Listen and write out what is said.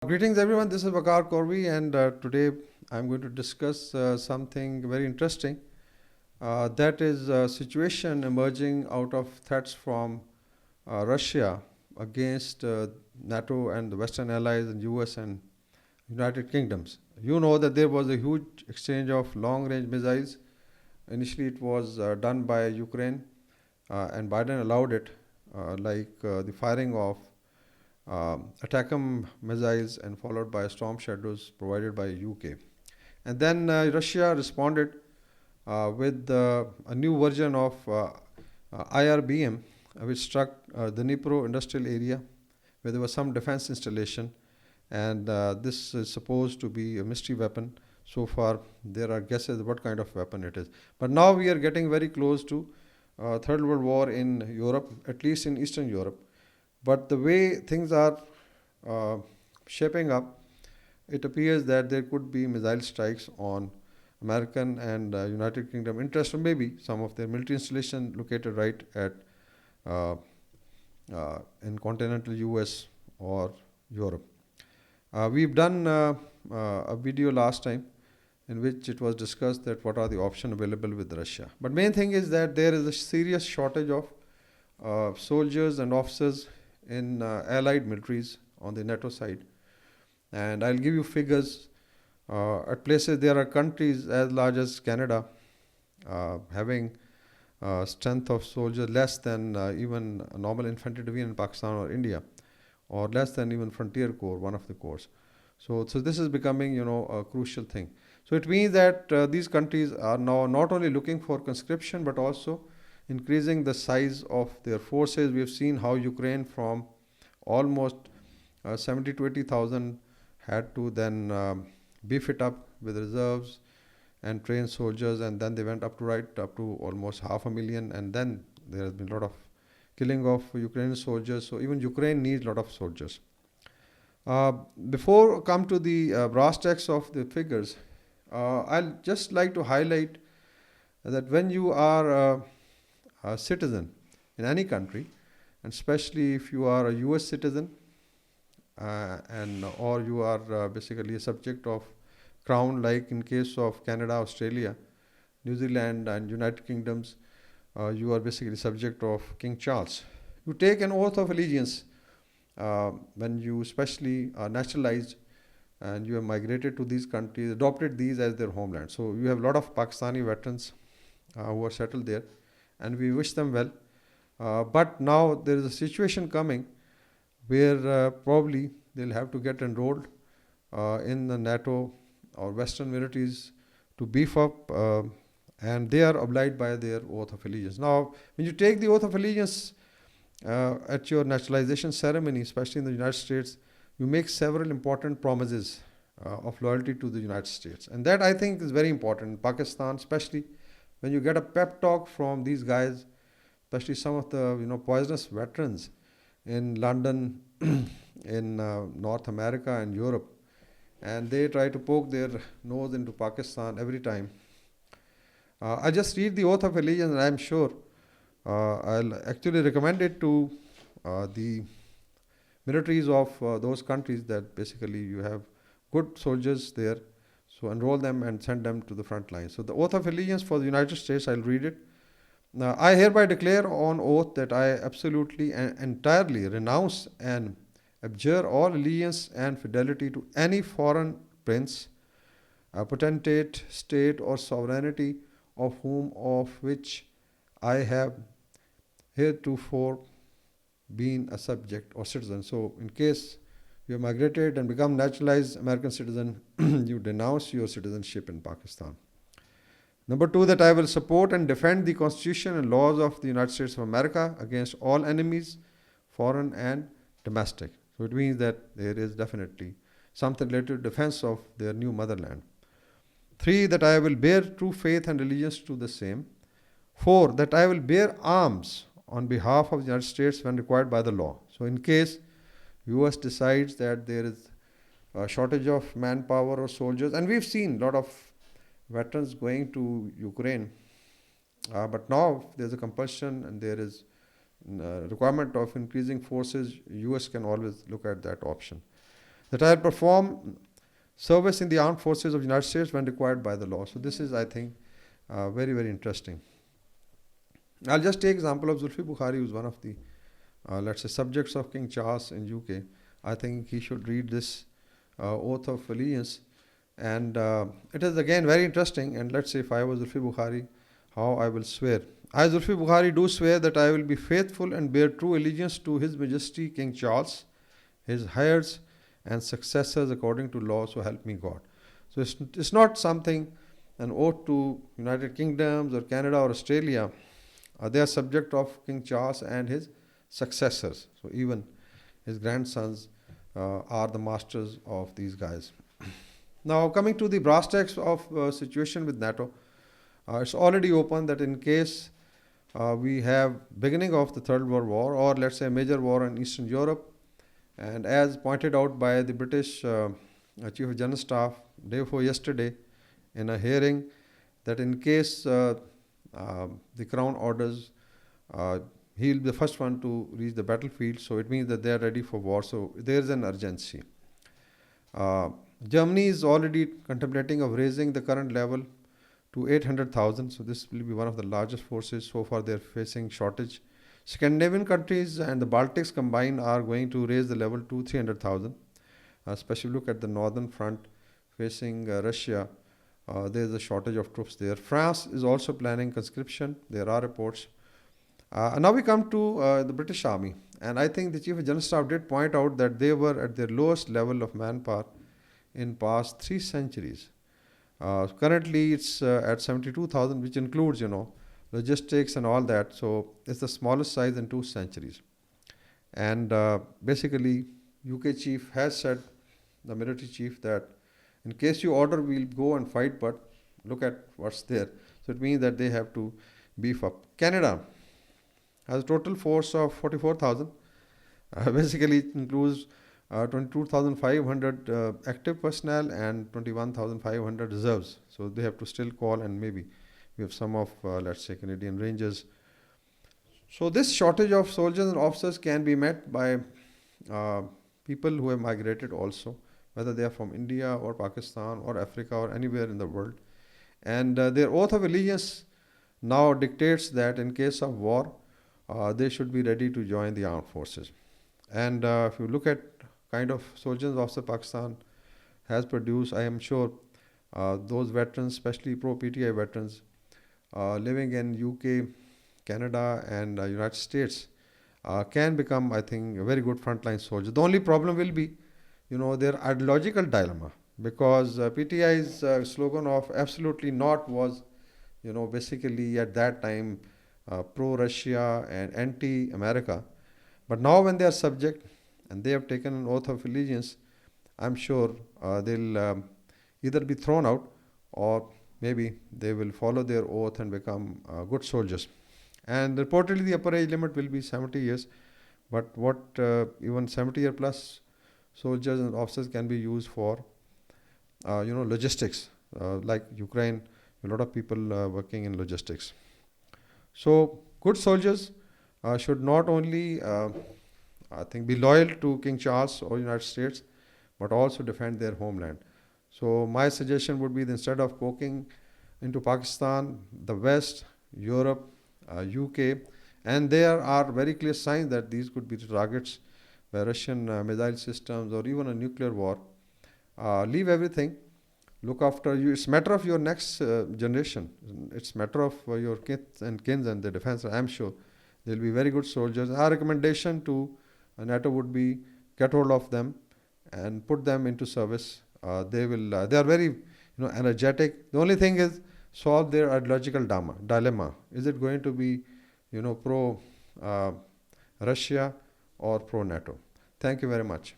Greetings everyone, this is Vakar Korvi and today I'm going to discuss something very interesting. That is a situation emerging out of threats from Russia against NATO and the Western allies and US and United Kingdoms. You know that there was a huge exchange of long-range missiles. Initially it was done by Ukraine and Biden allowed it, the firing of ATACMS missiles and followed by Storm Shadows provided by UK. And then Russia responded with a new version of IRBM, which struck the Dnipro industrial area where there was some defense installation. And this is supposed to be a mystery weapon. So far, there are guesses what kind of weapon it is. But now we are getting very close to Third World War in Europe, at least in Eastern Europe. But the way things are uh, shaping up, it appears that there could be missile strikes on American and United Kingdom interest, or maybe some of their military installation located right at uh, in continental US or Europe. We've done a video last time in which it was discussed that what are the options available with Russia. But main thing is that there is a serious shortage of soldiers and officers in allied militaries on the NATO side. And I'll give you figures. At places there are countries as large as Canada having strength of soldiers less than even a normal infantry division in Pakistan or India, or less than even frontier corps, one of the corps. So this is becoming, a crucial thing. So it means that these countries are now not only looking for conscription but also increasing the size of their forces. We have seen how Ukraine from almost 70 to 80,000 had to then beef it up with reserves and train soldiers, and then they went up to almost 500,000, and then there has been a lot of killing of Ukrainian soldiers. So even Ukraine needs a lot of soldiers. Before come to the brass tacks of the figures, I'll just like to highlight that when you are a citizen in any country, and especially if you are a US citizen and or you are basically a subject of crown, like in case of Canada, Australia, New Zealand and United Kingdoms, you are basically subject of King Charles. You take an oath of allegiance when you especially are naturalized and you have migrated to these countries, adopted these as their homeland. So you have a lot of Pakistani veterans who are settled there, and we wish them well. But now there is a situation coming where probably they'll have to get enrolled in the NATO or Western militaries to beef up, and they are obliged by their oath of allegiance. Now, when you take the oath of allegiance at your naturalization ceremony, especially in the United States, you make several important promises of loyalty to the United States. And that, I think, is very important. In Pakistan, especially when you get a pep talk from these guys, especially some of the poisonous veterans in London, in North America and Europe, and they try to poke their nose into Pakistan every time. I just read the oath of allegiance, and I'm sure I'll actually recommend it to the militaries of those countries, that basically you have good soldiers there, so enroll them and send them to the front line. So the oath of allegiance for the United States, I'll read it. Now, I hereby declare on oath that I absolutely and entirely renounce and abjure all allegiance and fidelity to any foreign prince, potentate, state, or sovereignty of which I have heretofore been a subject or citizen. So, in case you have migrated and become naturalized American citizen, you denounce your citizenship in Pakistan. Number two, that I will support and defend the Constitution and laws of the United States of America against all enemies, foreign and domestic. So it means that there is definitely something related to defense of their new motherland. Three, that I will bear true faith and allegiance to the same. Four, that I will bear arms on behalf of the United States when required by the law. So in case US decides that there is a shortage of manpower or soldiers, and we've seen a lot of veterans going to Ukraine, but now there's a compulsion and there is requirement of increasing forces. US can always look at that option. that I will perform service in the armed forces of the United States when required by the law. So this is, I think, very, very interesting. I'll just take example of Zulfi Bukhari, who's one of the, let's say, subjects of King Charles in UK. I think he should read this oath of allegiance. And it is again very interesting. And let's say if I was Zulfi Bukhari, how I will swear. I, Zulfi Bukhari, do swear that I will be faithful and bear true allegiance to His Majesty King Charles, his heirs and successors according to law, so help me God. So it's not something, an oath to United Kingdoms or Canada or Australia. They are subject of King Charles and his successors. So even his grandsons are the masters of these guys. Now coming to the brass tacks of situation with NATO, it's already open that in case we have beginning of the Third World War, or let's say a major war in Eastern Europe, and as pointed out by the British Chief of General Staff day before yesterday in a hearing, that in case the Crown orders, he'll be the first one to reach the battlefield, so it means that they are ready for war, so there is an urgency. Germany is already contemplating of raising the current level to 800,000, so this will be one of the largest forces. So far they are facing shortage. Scandinavian countries and the Baltics combined are going to raise the level to 300,000. Especially look at the northern front facing Russia. There is a shortage of troops there. France is also planning conscription. There are reports. Now we come to the British Army. And I think the Chief of General Staff did point out that they were at their lowest level of manpower in past 3 centuries. Currently it's at 72,000, which includes, logistics and all that. So it's the smallest size in 2 centuries. And basically, UK chief has said, the military chief, that in case you order, we'll go and fight, but look at what's there. So it means that they have to beef up. Canada has a total force of 44,000. Basically, it includes 22,500 active personnel and 21,500 reserves. So they have to still call, and maybe we have some of, let's say, Canadian Rangers. So this shortage of soldiers and officers can be met by people who have migrated also, whether they are from India or Pakistan or Africa or anywhere in the world. And their oath of allegiance now dictates that in case of war, they should be ready to join the armed forces. And if you look at kind of soldiers and officers Pakistan has produced, I am sure those veterans, especially pro-PTI veterans, living in UK, Canada and United States, can become, I think, a very good frontline soldier. The only problem will be, their ideological dilemma, because PTI's slogan of absolutely not was, basically at that time pro-Russia and anti-America. But now when they are subject and they have taken an oath of allegiance, I'm sure they'll either be thrown out or maybe they will follow their oath and become good soldiers. And reportedly the upper age limit will be 70 years. But what even 70-year plus soldiers and officers can be used for, logistics. Like Ukraine, a lot of people working in logistics. So good soldiers should not only, I think, be loyal to King Charles or United States, but also defend their homeland. So my suggestion would be that instead of poking into Pakistan, the West, Europe, UK, and there are very clear signs that these could be the targets by Russian missile systems or even a nuclear war. Leave everything. Look after you. It's a matter of your next generation. It's a matter of your kids and kins and the defense. I'm sure they'll be very good soldiers. Our recommendation to NATO would be get hold of them and put them into service. They are very energetic. The only thing is solve their ideological dilemma. Is it going to be pro Russia or pro NATO? Thank you very much.